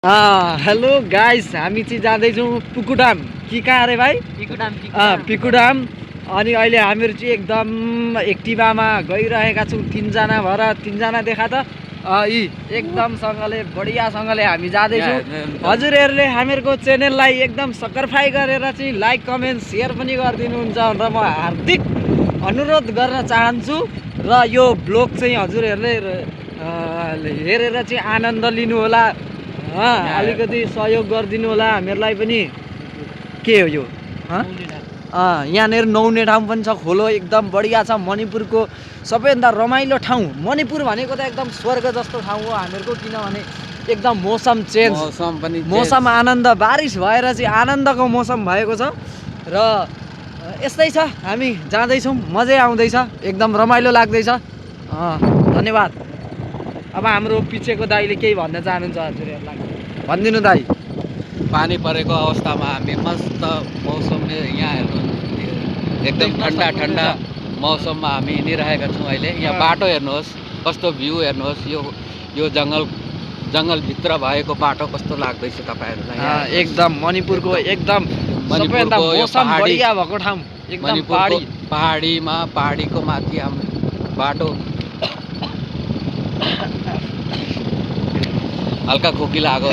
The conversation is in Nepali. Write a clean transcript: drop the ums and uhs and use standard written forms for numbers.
हेलो गाइस, हामी चाहिँ जाँदैछौँ पुकुडाम कि कहाँ अरे भाइ? पिकुडाम। अनि अहिले हामीहरू चाहिँ एकदम एक्टिभामा गइरहेका छौँ। तिनजना भएर तिनजना देखा त यी एकदमसँगले बढियासँगले हामी जाँदैछौँ। हजुरहरूले हामीहरूको च्यानललाई एकदम सक्करफाई गरेर चाहिँ लाइक कमेन्ट सेयर पनि गरिदिनुहुन्छ भनेर म हार्दिक अनुरोध गर्न चाहन्छु। र यो ब्लग चाहिँ हजुरहरूले हेरेर चाहिँ आनन्द लिनुहोला। अलिकति सहयोग गरिदिनु होला हामीहरूलाई पनि। के हो यो? यहाँनिर नौने ठाउँ पनि छ, खोलो एकदम बढिया छ। मणिपुरको सबैभन्दा रमाइलो ठाउँ मणिपुर भनेको त एकदम स्वर्ग जस्तो ठाउँ हो हामीहरूको, किनभने एकदम मौसम चेन्ज, मौसम आनन्द, बारिस भएर चाहिँ आनन्दको मौसम भएको छ। र यस्तै छ, हामी जाँदैछौँ, मजै आउँदैछ, एकदम रमाइलो लाग्दैछ। धन्यवाद। अब हाम्रो पिछेको दाइले केही भन्न चाहनुहुन्छ हजुरहरूलाई? भनिदिनु दाइ। पानी परेको अवस्थामा हामी मस्त मौसमले यहाँ हेर्नु एकदम ठन्डा ठन्डा मौसममा हामी हिँडिरहेका छौँ अहिले। यहाँ बाटो हेर्नुहोस्, कस्तो भ्यू हेर्नुहोस्। यो जङ्गलभित्र भएको बाटो कस्तो लाग्दैछ तपाईँहरूलाई? एकदम मणिपुरको एकदम सबैभन्दा मौसम बढिया भएको ठाउँ, एकदम पहाडीको माथि हाम्रो बाटो। हल्का खोकी लाग्यो।